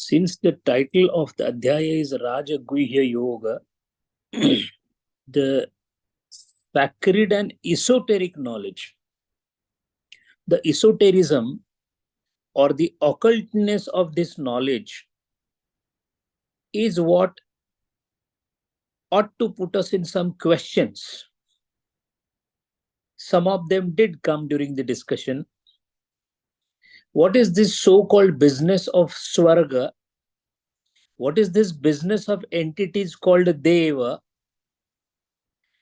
Since the title of the Adhyaya is Raja Guhya Yoga, the sacred and esoteric knowledge, the esotericism or the occultness of this knowledge is what ought to put us in some questions. Some of them did come during the discussion. What is this so-called business of Swarga? What is this business of entities called Deva?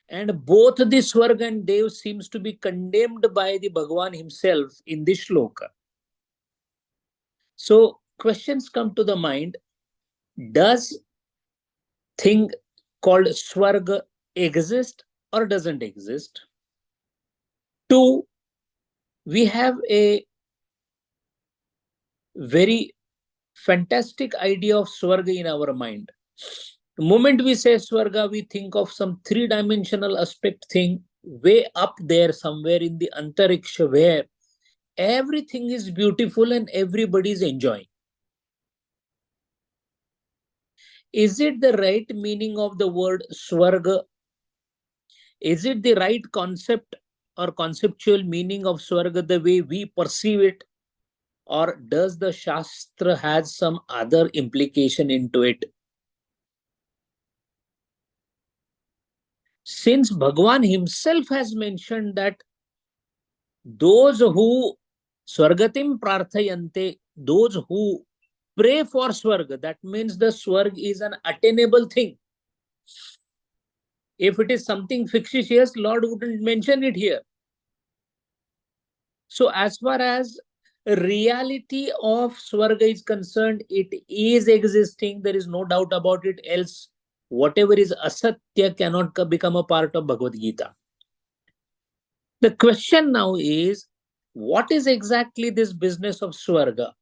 And both the Swarga and Dev seems to be condemned by the Bhagavan himself in this shloka. So questions come to the mind. Does thing called Swarga exist or doesn't exist? Two, we have a very fantastic idea of Swarga in our mind. The moment we say Swarga, we think of some three-dimensional aspect thing way up there somewhere in the Antariksha where everything is beautiful and everybody is enjoying. Is it the right meaning of the word Swarga? Is it the right concept or conceptual meaning of Swarga the way we perceive it? Or does the Shastra has some other implication into it? Since Bhagavan himself has mentioned that those who Swargatim Prarthayante, those who pray for Swarga, that means the Swarg is an attainable thing. If it is something fictitious, Lord wouldn't mention it here. So as far as reality of Swarga is concerned, it is existing. There is no doubt about it. Else, whatever is asatya cannot become a part of Bhagavad Gita. The question now is, what is exactly this business of Swarga?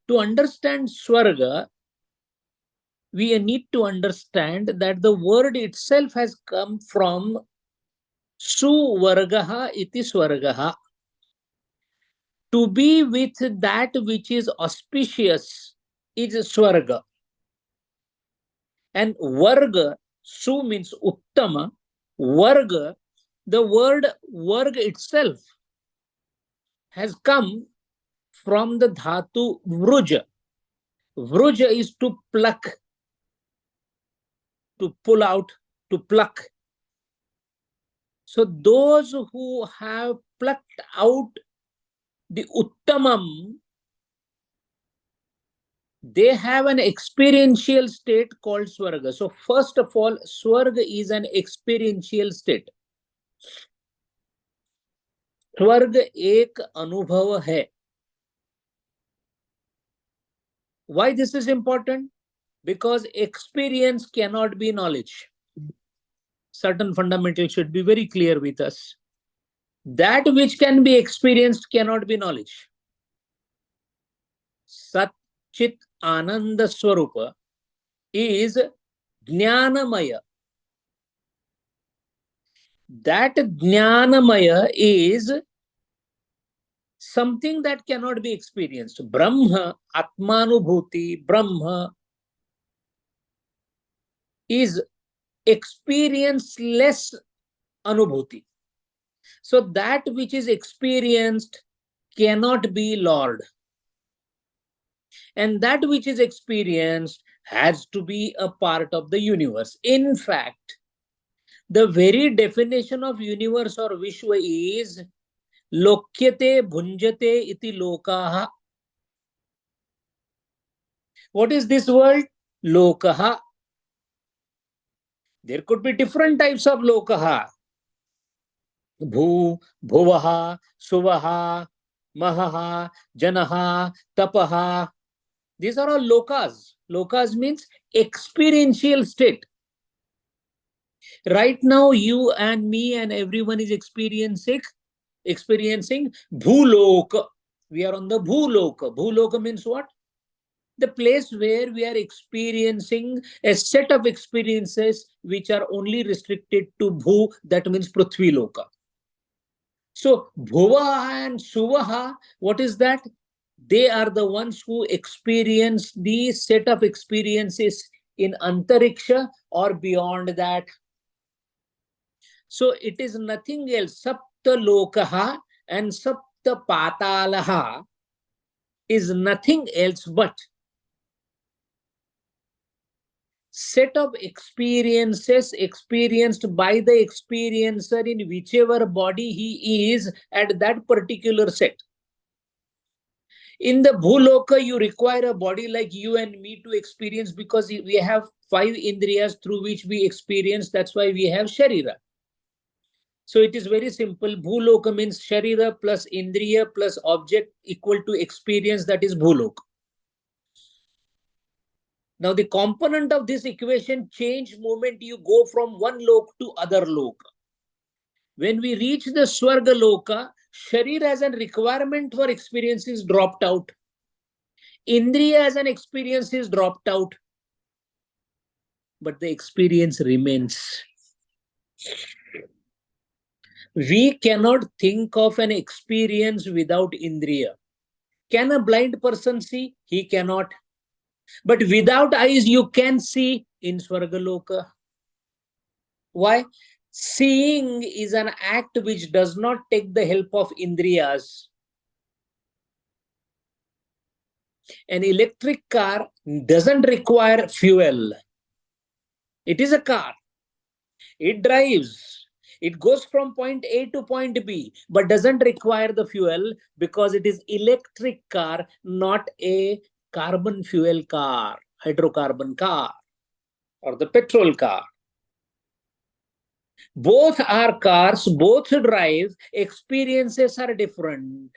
To understand Swarga, we need to understand that the word itself has come from Suvargaha iti Swargaha. To be with that which is auspicious is Swarga. And Varga, Su means Uttama, Varga, the word Varga itself has come from the dhatu Vruja. Vruja is to pluck, to pull out, to pluck. So those who have plucked out the Uttamam, they have an experiential state called Swarga. So first of all, Swarga is an experiential state. स्वर्ग एक अनुभव है. Why this is important? Because experience cannot be knowledge. Certain fundamentals should be very clear with us. That which can be experienced cannot be knowledge. Sat Chit Ananda Swarupa is Jnanamaya. That Jnanamaya is something that cannot be experienced. Brahma, Atmanubhuti, Brahma is experienceless Anubhuti. So that which is experienced cannot be Lord. And that which is experienced has to be a part of the universe. In fact, the very definition of universe or Vishwa is Lokyate Bhunjate iti Lokaha. What is this world? Lokaha. There could be different types of Lokaha. Bhu, Bhuvaha, Suvaha, Mahaha, Janaha, Tapaha. These are all lokas. Lokas means experiential state. Right now, you and me and everyone is experiencing Bhuloka. We are on the Bhuloka. Bhuloka means what? The place where we are experiencing a set of experiences which are only restricted to Bhu, that means Prithvi Loka. So, Bhuvaha and Suvaha, what is that? They are the ones who experience the set of experiences in Antariksha or beyond that. So it is nothing else. Sapta Lokaha and Sapta Patalaha is nothing else but set of experiences experienced by the experiencer in whichever body he is at that particular set. In the Bhuloka, you require a body like you and me to experience, because we have 5 indriyas through which we experience. That's why we have Sharira. So it is very simple. Bhuloka means Sharira plus Indriya plus object equal to experience, that is Bhuloka. Now the component of this equation change moment you go from one lok to other lok. When we reach the Swarga Loka, Sharir as a requirement for experience is dropped out. Indriya as an experience is dropped out. But the experience remains. We cannot think of an experience without Indriya. Can a blind person see? He cannot. But without eyes, you can see in Swargaloka. Why? Seeing is an act which does not take the help of Indriyas. An electric car doesn't require fuel. It is a car. It drives. It goes from point A to point B, but doesn't require the fuel because it is electric car, not a carbon fuel car, hydrocarbon car, or the petrol car. Both are cars, both drive, experiences are different.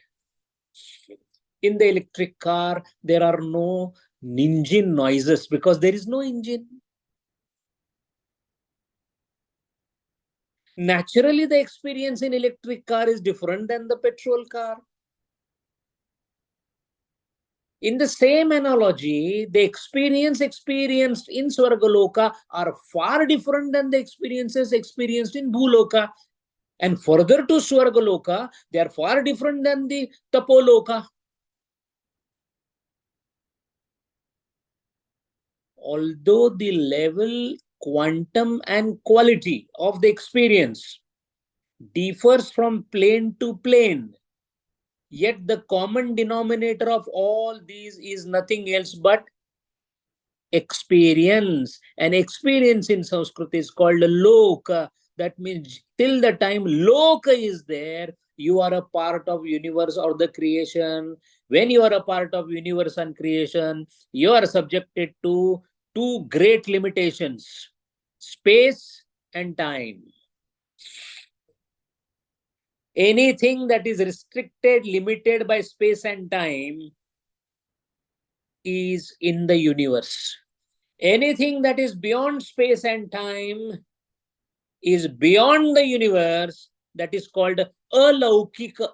In the electric car, there are no engine noises because there is no engine. Naturally, the experience in electric car is different than the petrol car. In the same analogy, the experience experienced in Swargaloka are far different than the experiences experienced in Bhuloka. And further to Swargaloka, they are far different than the Tapoloka. Although the level, quantum, and quality of the experience differs from plane to plane, yet the common denominator of all these is nothing else but experience. And experience in Sanskrit is called Loka. That means till the time Loka is there, you are a part of universe or the creation. When you are a part of universe and creation, you are subjected to two great limitations: space and time. Anything that is restricted, limited by space and time is in the universe. Anything that is beyond space and time is beyond the universe. That is called alaukika.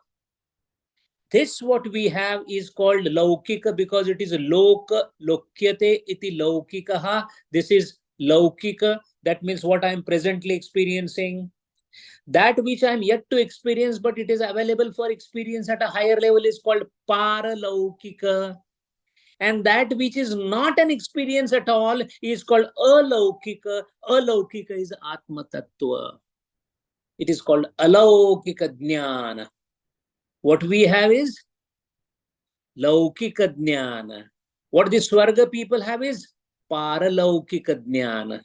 This what we have is called laukika because it is loka, lokyate iti laukikaha. This is laukika. That means what I am presently experiencing. That which I am yet to experience, but it is available for experience at a higher level, is called paralaukika. And that which is not an experience at all is called alaukika. Alaukika is Atma Tattva. It is called alaukika jnana. What we have is laukika jnana. What the Swarga people have is paralaukika jnana.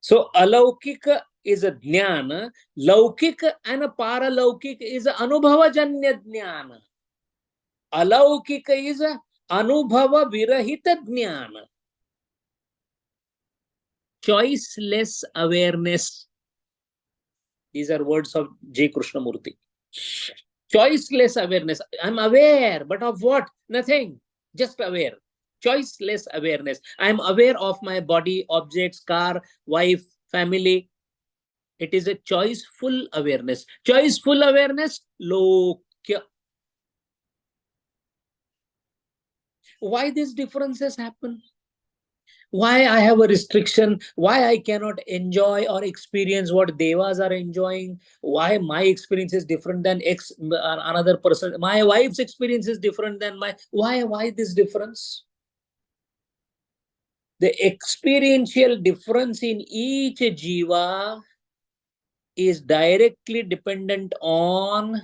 So alaukika is a jnana. Laukika and a paralaukika is a anubhavajanya jnana. Alaukika is a anubhava virahita jnana. Choiceless awareness. These are words of J. Krishnamurti. Choiceless awareness. I'm aware, but of what? Nothing. Just aware. Choiceless awareness. I'm aware of my body, objects, car, wife, family. It is a choiceful awareness. Choiceful awareness, lokya. Why these differences happen? Why I have a restriction? Why I cannot enjoy or experience what devas are enjoying? Why my experience is different than another person? My wife's experience is different than my. Why this difference? The experiential difference in each jiva is directly dependent on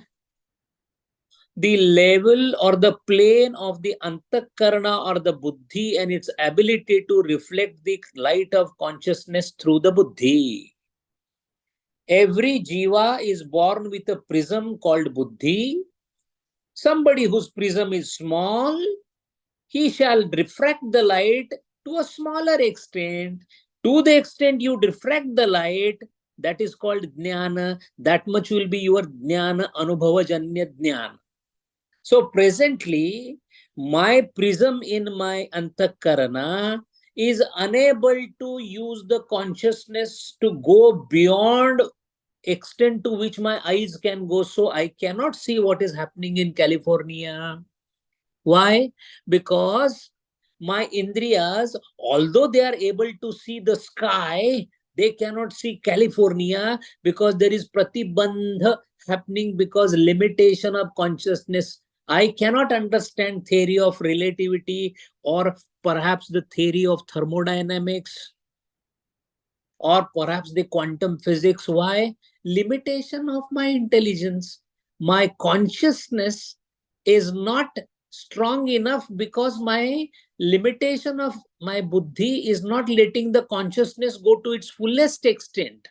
the level or the plane of the antakarana or the buddhi and its ability to reflect the light of consciousness through the buddhi. Every jiva is born with a prism called buddhi. Somebody whose prism is small, he shall refract the light to a smaller extent. To the extent you refract the light, that is called jnana. That much will be your jnana, anubhava janya jnana. So presently, my prism in my antakarana is unable to use the consciousness to go beyond extent to which my eyes can go. So I cannot see what is happening in California. Why? Because my indriyas, although they are able to see the sky, they cannot see California because there is pratibandha happening because limitation of consciousness. I cannot understand theory of relativity or perhaps the theory of thermodynamics or perhaps the quantum physics. Why? Limitation of my intelligence. My consciousness is not strong enough because my limitation of my buddhi is not letting the consciousness go to its fullest extent.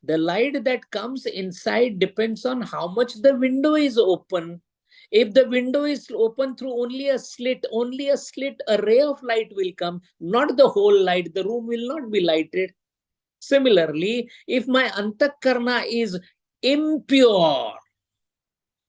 The light that comes inside depends on how much the window is open. If the window is open through only a slit, a ray of light will come, not the whole light. The room will not be lighted. Similarly, if my antakarna is impure,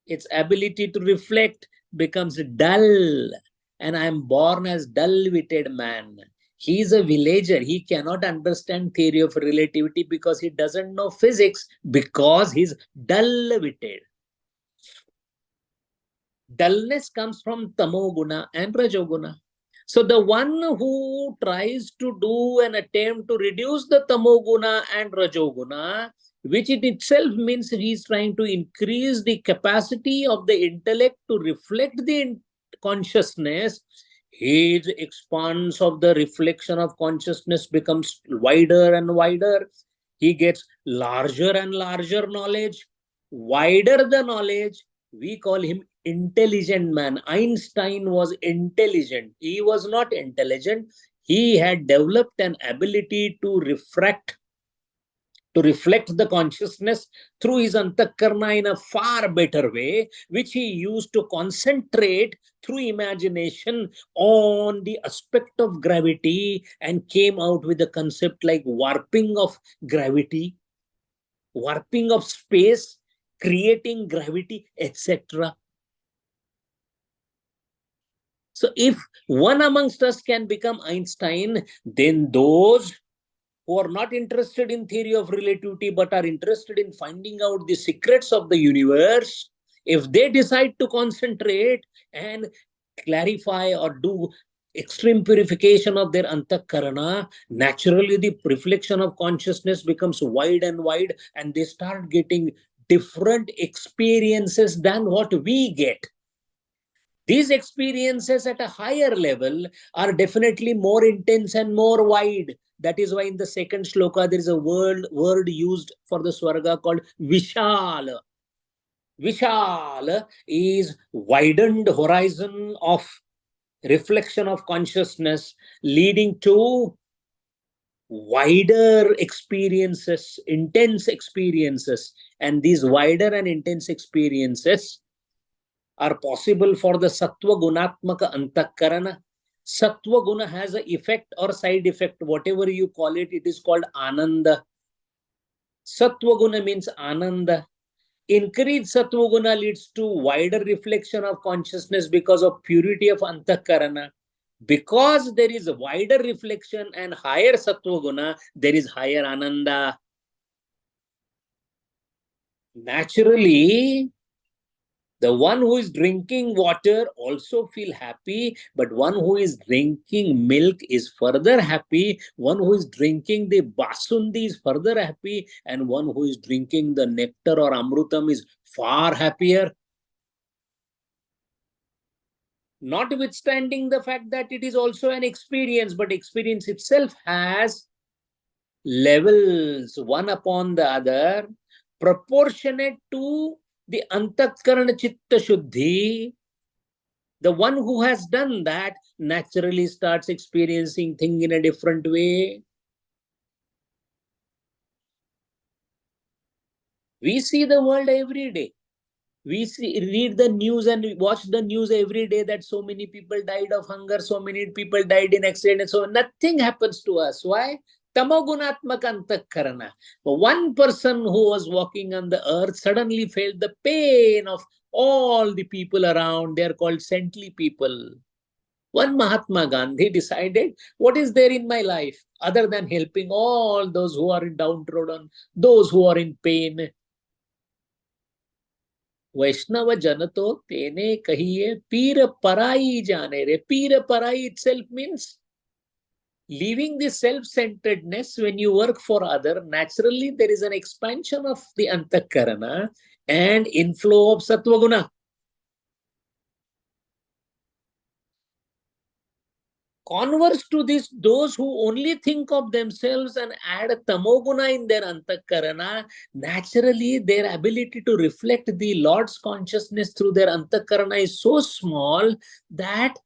its ability to reflect becomes dull, and I am born as dull-witted man. He is a villager. He cannot understand theory of relativity because he doesn't know physics because he's dull-witted. Dullness comes from tamoguna and rajoguna. So the one who tries to do an attempt to reduce the tamoguna and rajoguna, which it itself means he is trying to increase the capacity of the intellect to reflect the consciousness, his expanse of the reflection of consciousness becomes wider and wider. He gets larger and larger knowledge. Wider the knowledge, we call him intelligent man. Einstein was intelligent. He was not intelligent. He had developed an ability to reflect the consciousness through his antakarna in a far better way, which he used to concentrate through imagination on the aspect of gravity and came out with a concept like warping of gravity, warping of space, creating gravity, etc. So if one amongst us can become Einstein, then those who are not interested in theory of relativity but are interested in finding out the secrets of the universe, if they decide to concentrate and clarify or do extreme purification of their antakarana, naturally the reflection of consciousness becomes wide and wide and they start getting different experiences than what we get. These experiences at a higher level are definitely more intense and more wide. That is why in the second shloka, there is a word used for the Swarga called Vishal. Vishal is widened horizon of reflection of consciousness leading to wider experiences, intense experiences. And these wider and intense experiences are possible for the sattva gunatmaka antakarana. Sattva guna has an effect or side effect, whatever you call it, it is called ananda. Sattva guna means ananda. Increased sattva guna leads to wider reflection of consciousness because of purity of antakarana. Because there is a wider reflection and higher sattva guna, there is higher ananda. Naturally, The one who is drinking water also feel happy, but one who is drinking milk is further happy. One who is drinking the basundi is further happy, and one who is drinking the nectar or amrutam is far happier. Notwithstanding the fact that it is also an experience, but experience itself has levels, one upon the other, proportionate to the antakarana chitta shuddhi. The one who has done that naturally starts experiencing things in a different way. We see the world every day. We read the news and watch the news every day that so many people died of hunger, so many people died in accidents, so nothing happens to us. Why? Tamagunatmak antakarana. One person who was walking on the earth suddenly felt the pain of all the people around. They are called saintly people. One Mahatma Gandhi decided, what is there in my life other than helping all those who are in downtrodden, those who are in pain? वैष्णव जन तो तेने कहिए पीर पराई जाने रे. Pir parai itself means leaving the self-centeredness. When you work for other, naturally there is an expansion of the antakarana and inflow of sattva-guna. Converse to this, those who only think of themselves and add tamoguna in their antakarana, naturally their ability to reflect the Lord's consciousness through their antakarana is so small that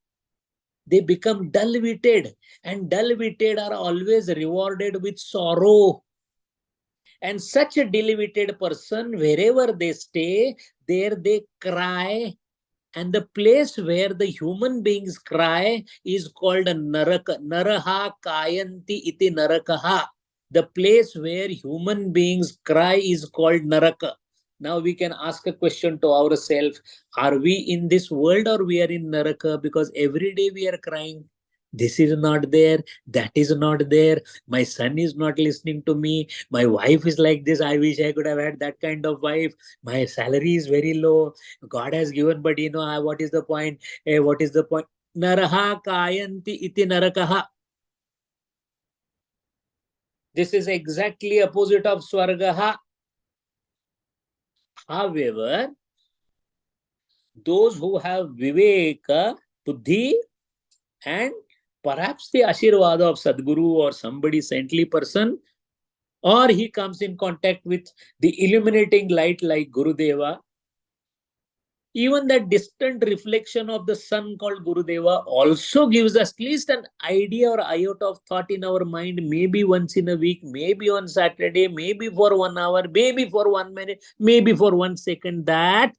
they become dull-witted, and dull-witted are always rewarded with sorrow. And such a dull-witted person, wherever they stay, there they cry. And the place where the human beings cry is called Naraka. Naraha kayanti iti narakaha. The place where human beings cry is called Naraka. Now we can ask a question to ourselves. Are we in this world or we are in Naraka? Because every day we are crying. This is not there. That is not there. My son is not listening to me. My wife is like this. I wish I could have had that kind of wife. My salary is very low. God has given, but what is the point? What is the point? Naraha kayanti iti narakaha. This is exactly opposite of swargaha. However, those who have viveka, buddhi, and perhaps the ashirvada of Sadguru or somebody saintly person, or he comes in contact with the illuminating light like Gurudeva, even that distant reflection of the sun called Gurudeva also gives us at least an idea or iota of thought in our mind, maybe once in a week, maybe on Saturday, maybe for 1 hour, maybe for 1 minute, maybe for 1 second, that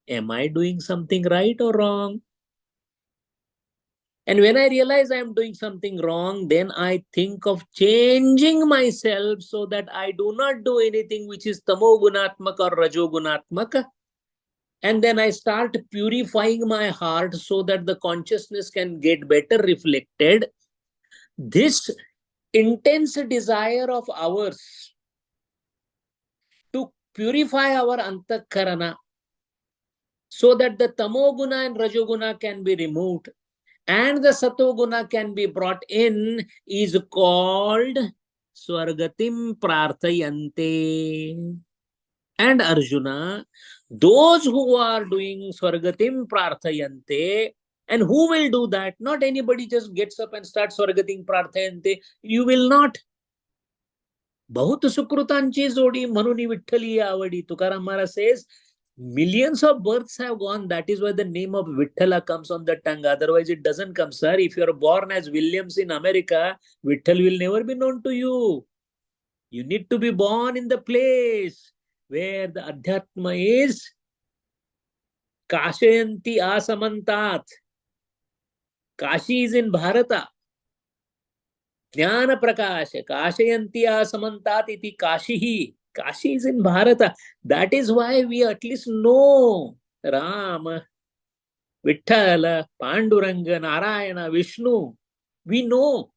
am I doing something right or wrong? And when I realize I'm doing something wrong, then I think of changing myself so that I do not do anything which is tamogunatmak or rajogunatmak. And then I start purifying my heart so that the consciousness can get better reflected. This intense desire of ours to purify our antakarana so that the tamoguna and rajoguna can be removed and the satoguna can be brought in is called Swargatim Prarthayante. And Arjuna, those who are doing Swargatim Prarthayante, and who will do that? Not anybody just gets up and starts Swargatim Prarthayante. You will not. बहुत सुकृतांची जोडी म्हणून विठ्ठली आवडी. Tukaram Maharaj says, millions of births have gone. That is why the name of Vitthala comes on the tongue. Otherwise, it doesn't come, sir. If you are born as Williams in America, Vitthal will never be known to you. You need to be born in the place where the Adhyatma is Kashayanti Asamantat. Kashi is in Bharata. Jnana Prakash. Kashayanti Asamantat iti Kashihi. Kashi is in Bharata. That is why we at least know Rama, Vithala, Panduranga, Narayana, Vishnu. We know.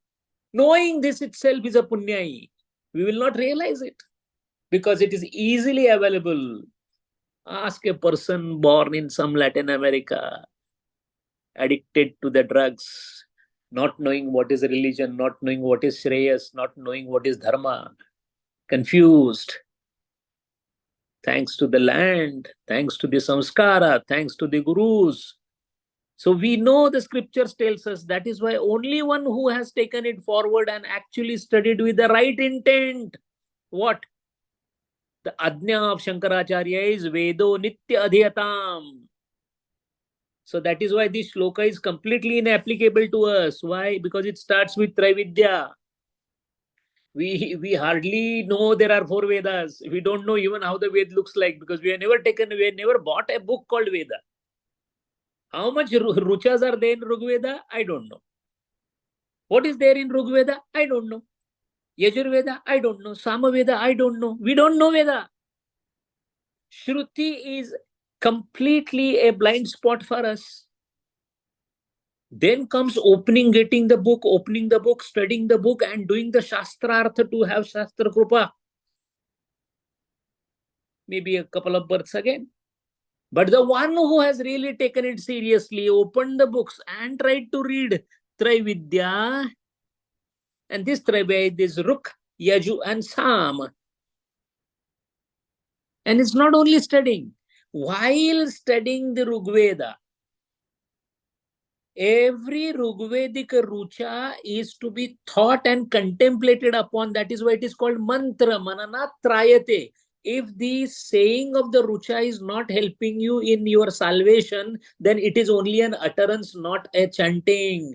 Knowing this itself is a punyai. We will not realize it because it is easily available. Ask a person born in some Latin America, addicted to the drugs, not knowing what is religion, not knowing what is Shreyas, not knowing what is Dharma, confused. Thanks to the land, thanks to the samskara, thanks to the gurus. So we know the scriptures tells us that is why only one who has taken it forward and actually studied with the right intent. What? The Ajna of Shankaracharya is Vedo Nitya Adhyatam. So that is why this shloka is completely inapplicable to us. Why? Because it starts with Traividya. We hardly know there are four Vedas. We don't know even how the Ved looks like because we have never bought a book called Veda. How much ruchas are there in Rigveda? I don't know. What is there in Rigveda? I don't know. Yajurveda? I don't know. Samaveda? I don't know. We don't know Veda. Shruti is completely a blind spot for us. Then comes getting the book, studying the book, and doing the Shastrartha to have Shastra Krupa. Maybe a couple of births again. But the one who has really taken it seriously, opened the books and tried to read Traividya, and this Traividya is Ruk, Yaju, and Sam. And it's not only studying. While studying the Rigveda, every Rigvedic rucha is to be thought and contemplated upon. That is why it is called mantra, manana trayate. If the saying of the rucha is not helping you in your salvation, then it is only an utterance, not a chanting.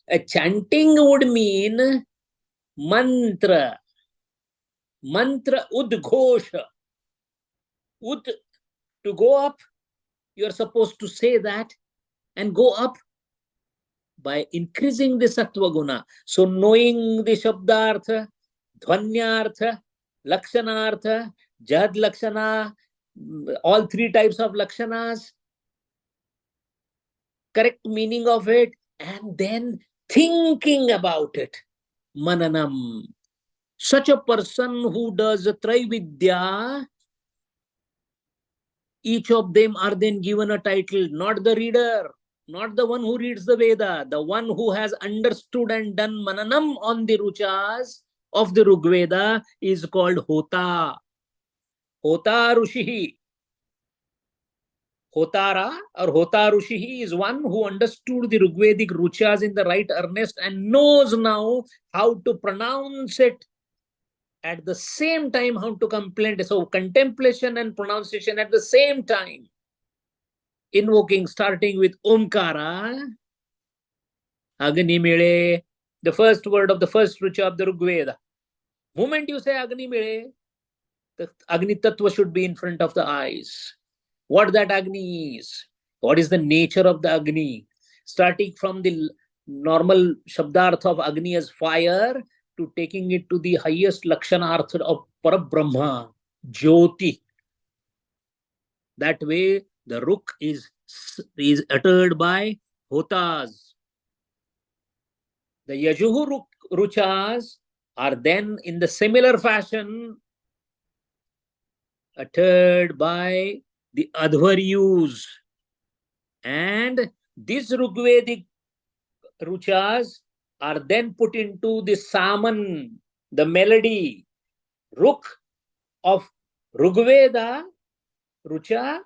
A chanting would mean mantra. Mantra udghosha. Ud, to go up, you are supposed to say that and go up by increasing the sattva guna. So knowing the shabdartha, dhvanyartha, lakshanartha, jad lakshana, all three types of lakshanas, correct meaning of it, and then thinking about it. Mananam. Such a person who does Traividya, each of them are then given a title, not the reader, not the one who reads the Veda, the one who has understood and done mananam on the ruchas of the Rigveda is called Hota. Hota Rushihi. Hotara or Hota Rushihi is one who understood the Rigvedic ruchas in the right earnest and knows now how to pronounce it at the same time, how to complain. So contemplation and pronunciation at the same time. Invoking, starting with Omkara, Agni Mile, the first word of the first rucha of the Rigveda. Moment you say Agni Mile, the Agni Tattva should be in front of the eyes. What that Agni is, what is the nature of the Agni, starting from the normal Shabdartha of Agni as fire to taking it to the highest Lakshanartha of Parabrahma, Jyoti. That way, the Ruk is uttered by Hotas. The Yajuhu Ruchas are then in the similar fashion uttered by the Advaryus. And these Rigvedic ruchas are then put into the Saman, the melody, Ruk of Rigveda rucha,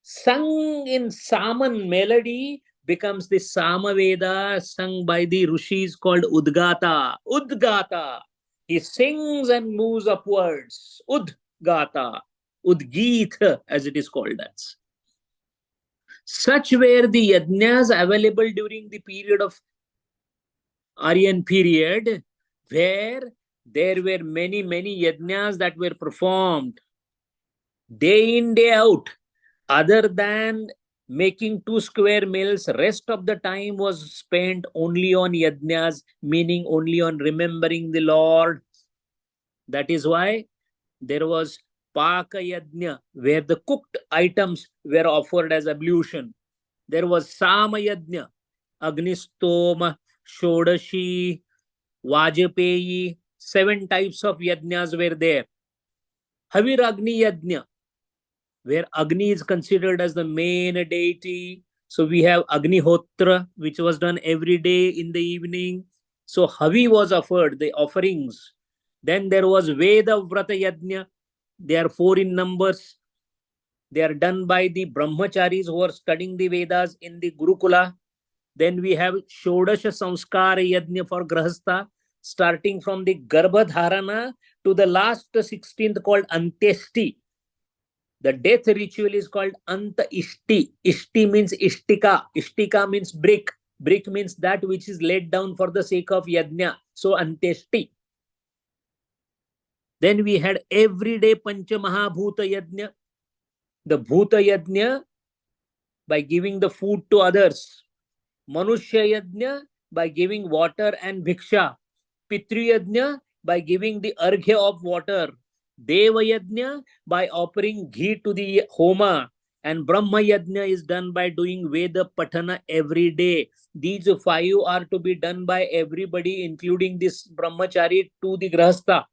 sung in Saman melody, becomes the Samaveda sung by the Rishis called Udgata. Udgata. He sings and moves upwards. Udgata. Udgita, as it is called as. Such were the yajnas available during the period of Aryan period, where there were many yajnas that were performed day in, day out. Other than making 2 square meals, rest of the time was spent only on yajnas, meaning only on remembering the Lord. That is why there was Paka Yajna, where the cooked items were offered as ablution. There was Sama Yajna, Agnistoma, Shodashi, Vajpayi, 7 types of yajnas were there. Haviragni Yajna, where Agni is considered as the main deity. So we have Agnihotra, which was done every day in the evening. So Havi was offered, the offerings. Then there was Veda Vrata Yajna. They are four in numbers. They are done by the brahmacharis who are studying the Vedas in the Gurukula. Then we have Shodasha Samskara Yajna for Grahastha, starting from the Garbhadharana to the last 16th called Antyeshti. The death ritual is called Anta Ishti. Ishti means Ishtika. Ishtika means brick. Brick means that which is laid down for the sake of Yajna. So Antyeshti. Then we had everyday Pancha Mahabhuta Yajna. The Bhuta Yajna by giving the food to others. Manushya Yajna by giving water and Bhiksha. Pitru Yajna by giving the Arghya of water. Deva Yajna by offering ghee to the Homa. And Brahma Yajna is done by doing Veda Patana every day. These five are to be done by everybody, including this Brahmachari to the Grahastha.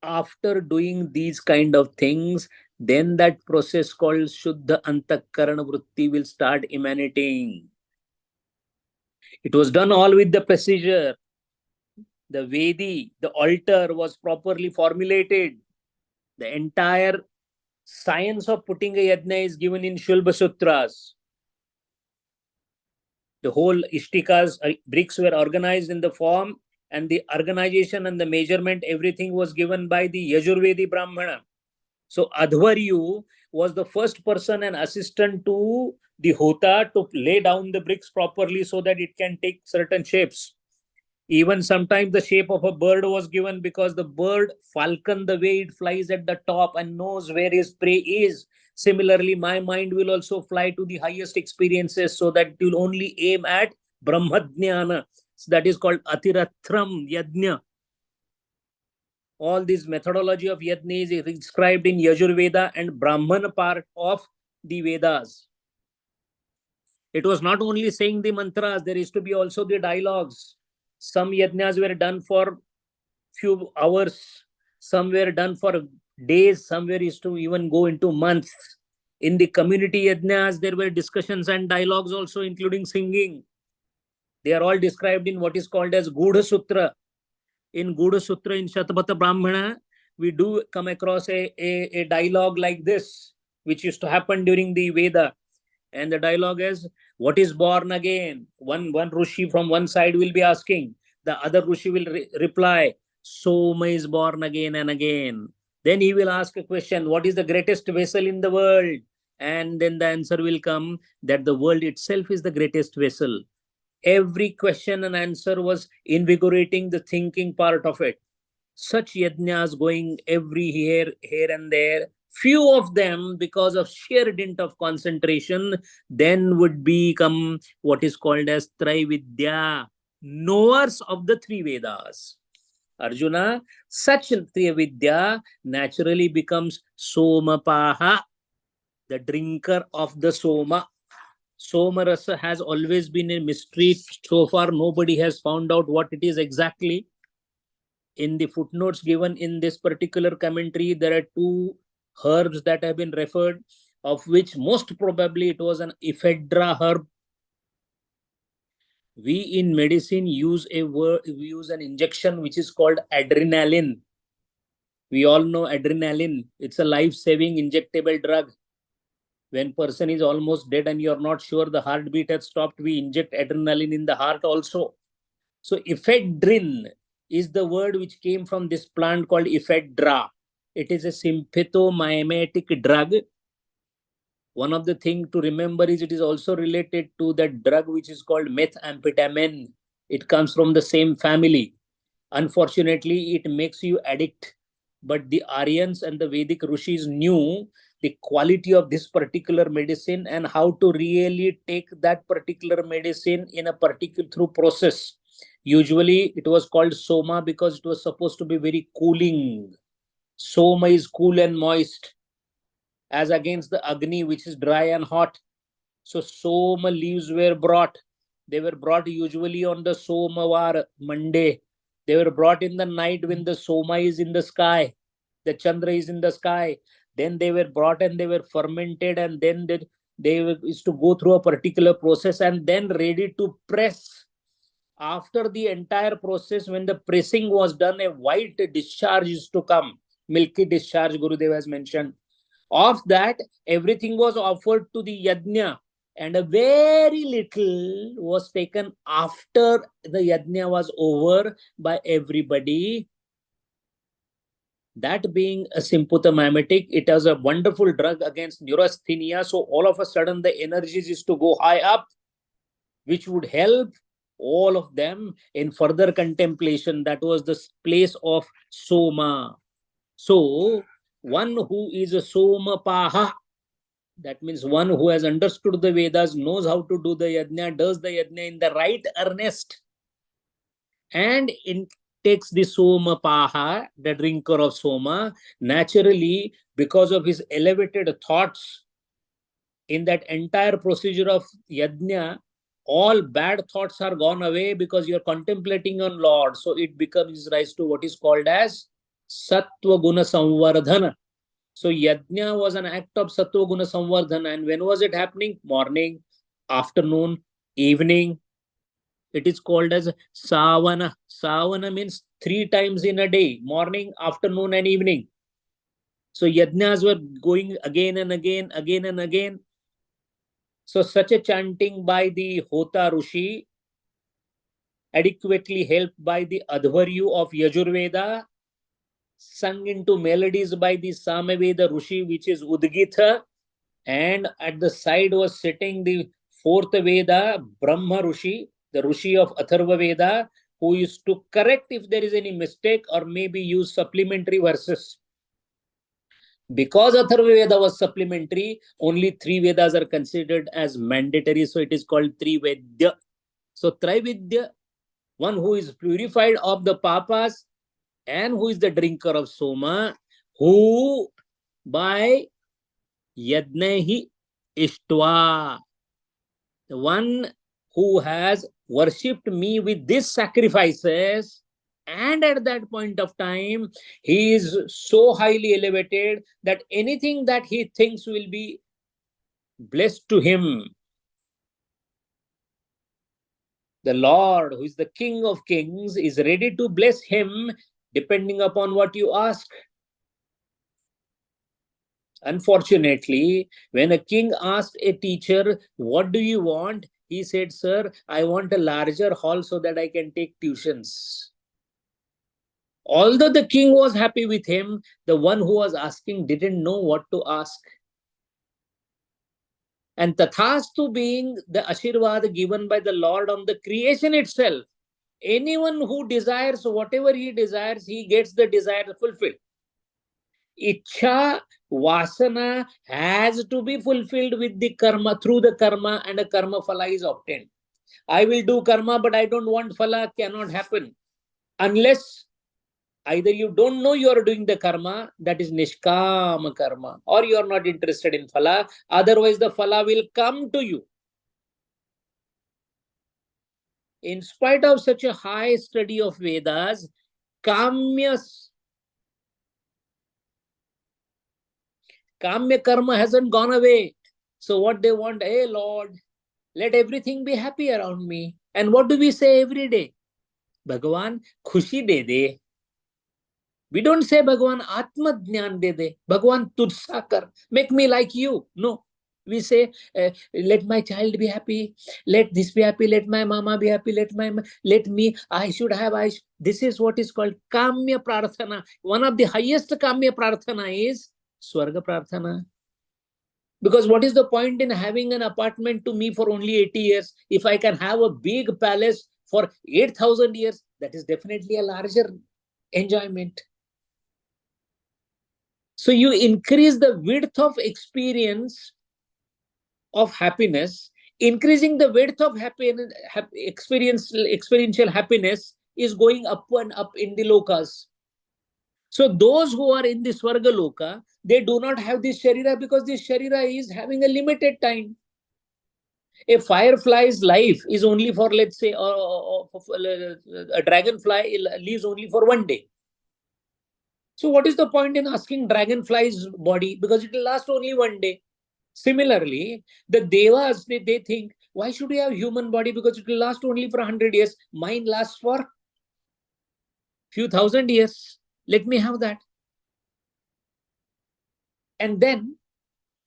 After doing these kind of things, then that process called Shuddha Antakarana Vritti will start emanating. It was done all with the procedure. The Vedi, the altar was properly formulated. The entire science of putting a yajna is given in Shulba Sutras. The whole ishtikas, bricks were organized in the form, and the organization and the measurement, everything was given by the Yajurvedi Brahmana. So Adhvaryu was the first person and assistant to the Hota to lay down the bricks properly so that it can take certain shapes. Even sometimes the shape of a bird was given, because the bird, falcon, the way it flies at the top and knows where his prey is. Similarly, my mind will also fly to the highest experiences so that it will only aim at Brahmadhyana. So that is called Atirathram Yajna. All this methodology of Yajna is described in Yajurveda and Brahman part of the Vedas. It was not only saying the mantras, there is to be also the dialogues. Some yajnas were done for few hours, some were done for days, some were is to even go into months. In the community yajnas, there were discussions and dialogues also, including singing. They are all described in what is called as Gudha Sutra. In Gudha Sutra, in Shatapatha Brahmana, we do come across a dialogue like this, which used to happen during the Veda. And the dialogue is, what is born again? One Rishi from one side will be asking, the other Rishi will reply, Soma is born again and again. Then he will ask a question, what is the greatest vessel in the world? And then the answer will come that the world itself is the greatest vessel. Every question and answer was invigorating the thinking part of it. Such yajnas going every here and there. Few of them, because of sheer dint of concentration, then would become what is called as Traividya, knowers of the three Vedas. Arjuna, such Trividya naturally becomes Somapaha, the drinker of the Soma. Somarasa has always been a mystery. So far, nobody has found out what it is exactly. In the footnotes given in this particular commentary, there are two herbs that have been referred, of which most probably it was an ephedra herb. We in medicine use an injection which is called adrenaline. We all know adrenaline. It's a life-saving injectable drug. When person is almost dead and you're not sure the heartbeat has stopped, we inject adrenaline in the heart also. So ephedrine is the word which came from this plant called ephedra. It is a sympathomimetic drug. One of the things to remember is it is also related to that drug which is called methamphetamine. It comes from the same family. Unfortunately, it makes you addict. But the Aryans and the Vedic Rishis knew the quality of this particular medicine and how to really take that particular medicine in a particular through process. Usually it was called Soma because it was supposed to be very cooling. Soma is cool and moist, as against the Agni, which is dry and hot. So Soma leaves were brought. They were brought usually on the Somavar, Monday. They were brought in the night when the Soma is in the sky. The Chandra is in the sky. Then they were brought and they were fermented, and then they used to go through a particular process and then ready to press. After the entire process, when the pressing was done, a white discharge used to come. Milky discharge, Gurudev has mentioned. Of that, everything was offered to the yajna, and a very little was taken after the yajna was over by everybody. That being a sympathomimetic, it has a wonderful drug against neurasthenia. So all of a sudden, the energies is to go high up, which would help all of them in further contemplation. That was the place of Soma. So one who is a Soma Paha, that means one who has understood the Vedas, knows how to do the yajna, does the yajna in the right earnest, and takes the Soma Paha, the drinker of Soma, naturally, because of his elevated thoughts in that entire procedure of yajna, all bad thoughts are gone away because you're contemplating on Lord. So it becomes rise to what is called as Sattva Guna Samvardhana. So yajna was an act of Sattva Guna Samvardhana. And when was it happening? Morning, afternoon, evening. It is called as Savana. Savana means 3 times in a day, morning, afternoon, and evening. So yajnas were going again and again, again and again. So such a chanting by the Hota Rishi, adequately helped by the Advaryu of Yajurveda, sung into melodies by the Samaveda Rishi, which is Udgita, and at the side was sitting the 4th Veda, Brahma Rishi, the Rishi of Atharva Veda, who used to correct if there is any mistake or maybe use supplementary verses. Because Atharva Veda was supplementary, only 3 Vedas are considered as mandatory, so it is called Trivedya. So Trivedya, one who is purified of the papas and who is the drinker of Soma, who by Yadnehi Ishtva, the one who has worshipped me with these sacrifices, and at that point of time, he is so highly elevated that anything that he thinks will be blessed to him. The Lord, who is the King of Kings, is ready to bless him depending upon what you ask. Unfortunately, when a king asked a teacher, "What do you want?" he said, "Sir, I want a larger hall so that I can take tuitions." Although the king was happy with him, the one who was asking didn't know what to ask. And Tathastu being the Ashirvad given by the Lord on the creation itself, anyone who desires whatever he desires, he gets the desire fulfilled. Ichha, Vasana has to be fulfilled with the karma, through the karma, and a karma phala is obtained. I will do karma, but I don't want phala, cannot happen. Unless either you don't know you are doing the karma, that is nishkama karma, or you are not interested in phala, otherwise the phala will come to you. In spite of such a high study of Vedas, Kamya karma hasn't gone away. So what they want, hey Lord, let everything be happy around me. And what do we say every day? Bhagavan, khushi de de. We don't say Bhagavan, Atma Jnan de de. Bhagavan, tudsa kar. Make me like you. No. We say, let my child be happy. Let this be happy. Let my mama be happy. Let me, I should have, this is what is called Kamya Prarthana. One of the highest Kamya Prarthana is Swarga Prarthana. Because what is the point in having an apartment to me for only 80 years? If I can have a big palace for 8,000 years, that is definitely a larger enjoyment. So you increase the width of experience of happiness. Increasing the width of happiness, experiential happiness is going up and up in the lokas. So those who are in the Swarga Loka, they do not have this Sharira because this Sharira is having a limited time. A firefly's life is only for, let's say, a dragonfly lives only for 1 day. So what is the point in asking dragonfly's body? Because it will last only one day. Similarly, the devas, they think, why should we have human body? Because it will last only for 100 years. Mine lasts for few thousand years. Let me have that. And then,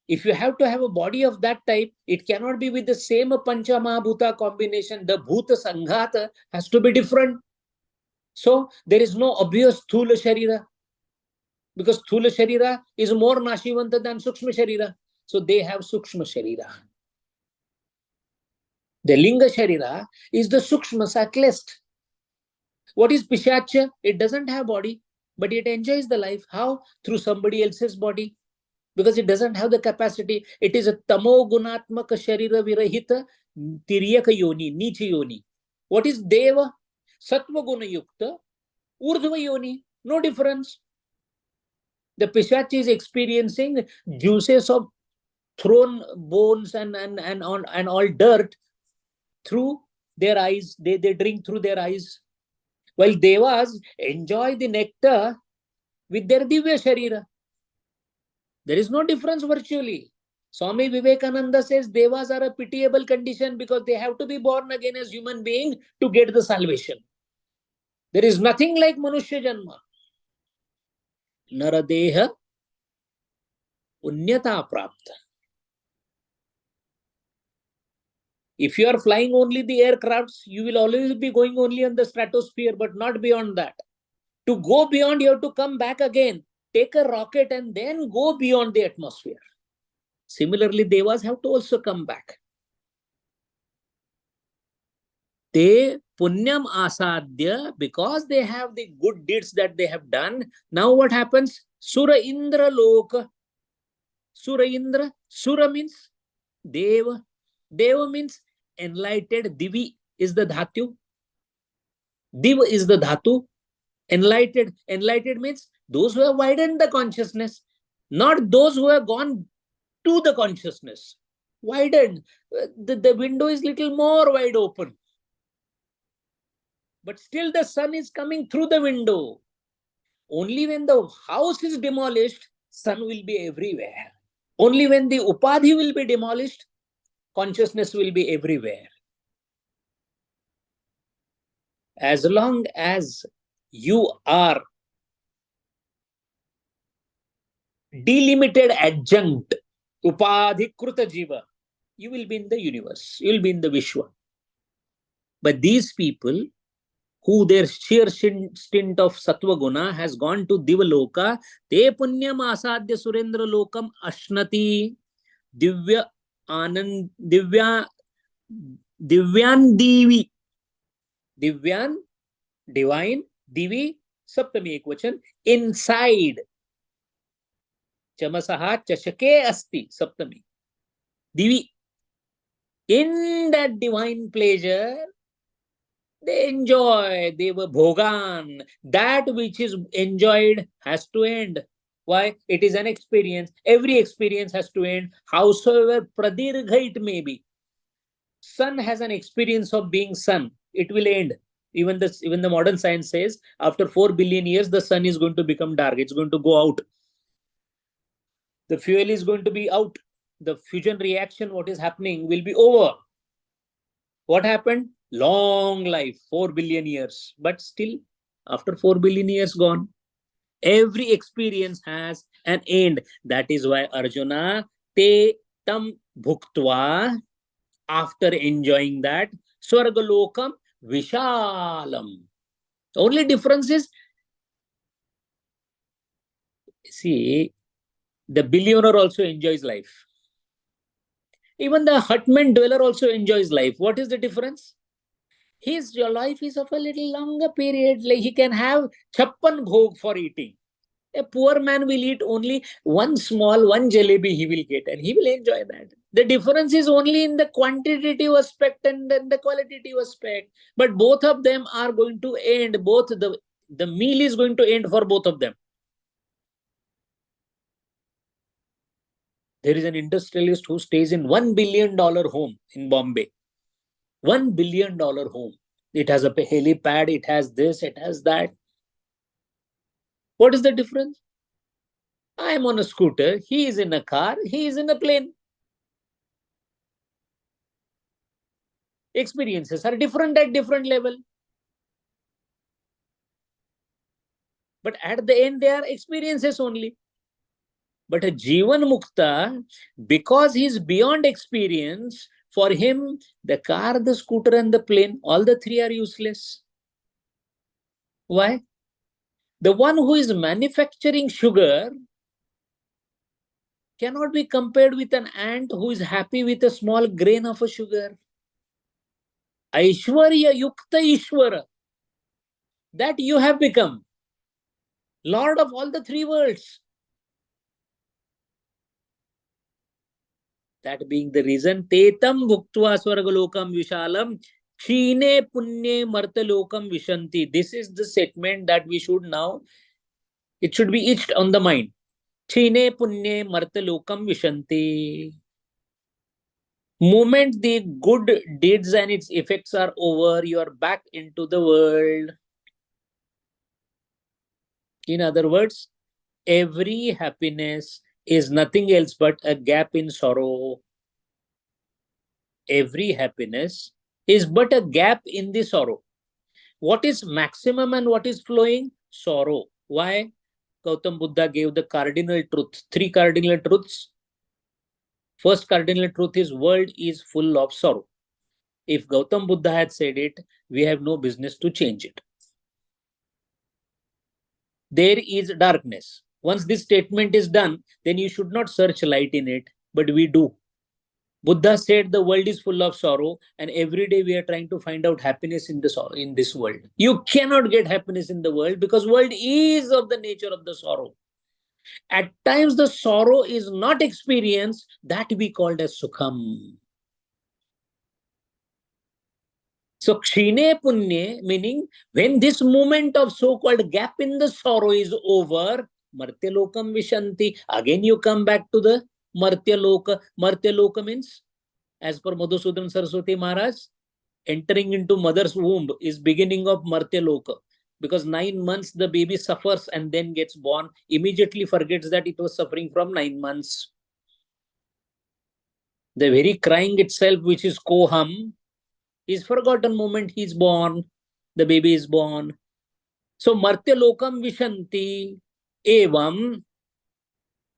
if you have to have a body of that type, it cannot be with the same Pancha Mahabhuta combination. The Bhuta Sanghata has to be different. So, there is no obvious Thula Sharira, because Thula Sharira is more Nashivanta than Sukshma Sharira. So, they have Sukshma Sharira. The Linga Sharira is the Sukshma cyclist. What is Pishacha? It doesn't have body, but it enjoys the life. How? Through somebody else's body. Because it doesn't have the capacity. It is a tamo gunatmaka sharira virahita tiryaka yoni, nicha yoni. What is deva? Sattva guna yukta, urdhva yoni. No difference. The Pishacha is experiencing juices of thrown bones and all dirt through their eyes. They drink through their eyes. While devas enjoy the nectar with their divya sharira. There is no difference virtually. Swami Vivekananda says devas are a pitiable condition because they have to be born again as human beings to get the salvation. There is nothing like Manushya Janma. Naradeha Punyata Prapta. If you are flying only the aircrafts, you will always be going only on the stratosphere, but not beyond that. To go beyond, you have to come back again, take a rocket and then go beyond the atmosphere. Similarly, devas have to also come back. They punyam asadya, because they have the good deeds that they have done. Now what happens? Sura Indra Loka. Sura Indra. Sura means Deva. Deva means enlightened. Divi is the dhatu. Div is the dhatu. Enlightened. Enlightened means those who have widened the consciousness, not those who have gone to the consciousness. Widened. The window is little more wide open. But still the sun is coming through the window. Only when the house is demolished, sun will be everywhere. Only when the upadhi will be demolished, consciousness will be everywhere. As long as you are delimited adjunct, upadhikruta jiva, you will be in the universe, you will be in the Vishwa. But these people who their sheer stint of sattva guna has gone to divaloka, te punyam asadya surendra lokam ashnati divya anand divyan divi, divyan divine, divi saptami ekvachan, inside chamasaha chashake asti saptami divi, in that divine pleasure they enjoy, they were bhogan. That which is enjoyed has to end. Why? It is an experience. Every experience has to end, howsoever pradirgha it may be. Sun has an experience of being sun. It will end. Even the modern science says after 4 billion years, the sun is going to become dark. It's going to go out. The fuel is going to be out. The fusion reaction, what is happening, will be over. What happened? Long life, 4 billion years. But still, after 4 billion years gone, every experience has an end. That is why Arjuna, te tam bhuktva, after enjoying that, swargalokam vishalam. The only difference is, see, the billionaire also enjoys life. Even the hutman dweller also enjoys life. What is the difference? Your life is of a little longer period. Like he can have chappan bhog for eating. A poor man will eat only one jalebi he will get and he will enjoy that. The difference is only in the quantitative aspect and then the qualitative aspect. But both of them are going to end. Both the meal is going to end for both of them. There is an industrialist who stays in $1 billion home in Bombay. $1 billion home. It has a helipad, it has this, it has that. What is the difference? I am on a scooter, he is in a car, he is in a plane. Experiences are different at different level. But at the end, they are experiences only. But a Jivan Mukta, because he is beyond experience, for him, the car, the scooter, and the plane, all the three are useless. Why? The one who is manufacturing sugar cannot be compared with an ant who is happy with a small grain of a sugar. Aishwarya Yukta Ishwara. That you have become. Lord of all the three worlds. That being the reason, Tetam Bhuktva Swargalokam Vishalam, Chine Punye Martalokam Vishanti. This is the segment that we should now, it should be etched on the mind. Chine Punye Martalokam Vishanti. Moment the good deeds and its effects are over, you are back into the world. In other words, every happiness is nothing else but a gap in sorrow. Every happiness is but a gap in the sorrow. What is maximum and what is flowing? Sorrow. Why? Gautam Buddha gave the cardinal truth, three cardinal truths. First cardinal truth is world is full of sorrow. If Gautam Buddha had said it, we have no business to change it. There is darkness. Once this statement is done, then you should not search light in it, but we do. Buddha said the world is full of sorrow, and every day we are trying to find out happiness in this world. You cannot get happiness in the world because world is of the nature of the sorrow. At times the sorrow is not experienced, that we called as sukham. So kshine punye, meaning when this moment of so-called gap in the sorrow is over, martyalokam vishanti, again you come back to the martyaloka. Martyaloka means, as per Madhusudan Saraswati Maharaj, entering into mother's womb is beginning of martyaloka. Because 9 months the baby suffers and then gets born, immediately forgets that it was suffering from 9 months. The very crying itself, which is koham, is forgotten moment he is born, the baby is born. So martyalokam vishanti evam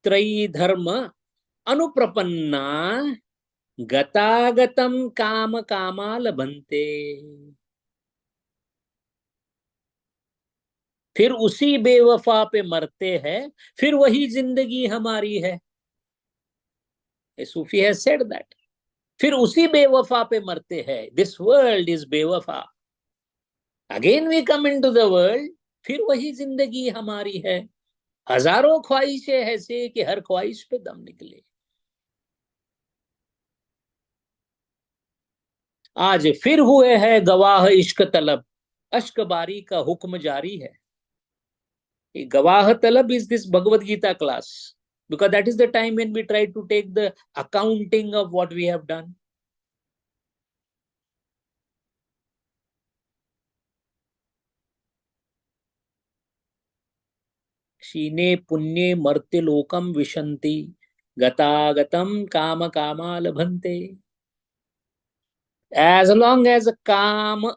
traidharma anuprapanna gatagatam kama kama labhante. फिर उसी बेवफा पे मरते हैं, फिर वही जिंदगी हमारी है. Sufi has said that. फिर उसी बेवफा पे मरते हैं. दिस वर्ल्ड इज बेवफा. Again we come into the world. फिर वही जिंदगी हमारी है. हजारों ख्वाहिशें ऐसे कि हर ख्वाहिश पे दम निकले. आज फिर हुए हैं गवाह इश्क तलब. अश्क बारी का हुक्म जारी है. Gawah Talab is this Bhagavad Gita class, because that is the time when we try to take the accounting of what we have done. Shine punye martya lokam vishanti gatagatam kama kama labhante. As long as a calm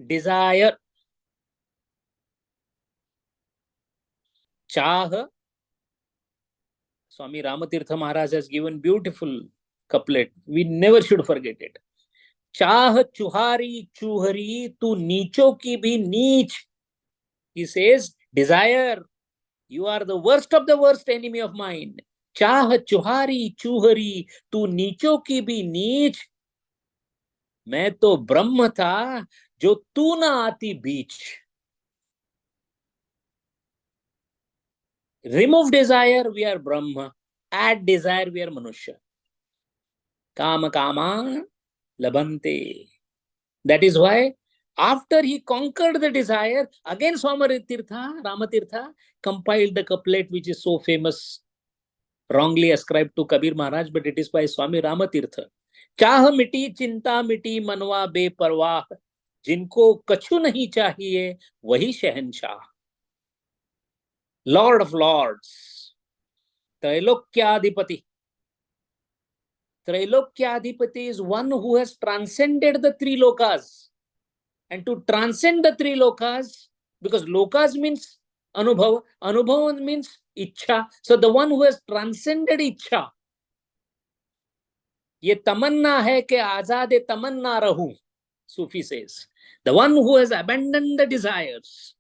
desire, Chah, Swami Ramatirtha Maharaj has given beautiful couplet. We never should forget it. Chah chuhari chuhari tu नीचों की भी नीच. He says, desire, you are the worst of the worst enemy of mine. चाह चुहारी चूहरी तू नीचों की भी नीच. मैं तो ब्रह्म था जो तू ना आती बीच. Remove desire, we are Brahma. Add desire, we are Manushya. Kama kama labhante. That is why after he conquered the desire, again Swami Ramatirtha compiled the couplet which is so famous, wrongly ascribed to Kabir Maharaj, but it is by Swami Ramatirtha. चाह मिटी चिंता मिटी मनवा बेपरवाह, जिनको कछु नहीं चाहिए वही शहनशाह. Lord of Lords, Trailokyadipati. Trailokyadipati is one who has transcended the three lokas. And to transcend the three lokas, because lokas means anubhav, anubhav means ichha. So the one who has transcended ichha, ये तमन्ना है कि आजाद तमन्ना रहूं, Sufi says. The one who has abandoned the desires.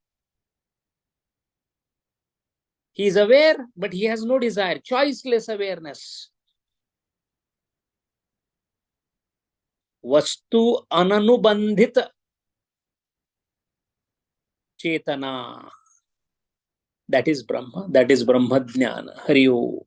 He is aware, but he has no desire. Choiceless awareness. Vastu ananubandhit chetana. That is Brahma. That is Brahma Jnana. Hari Om.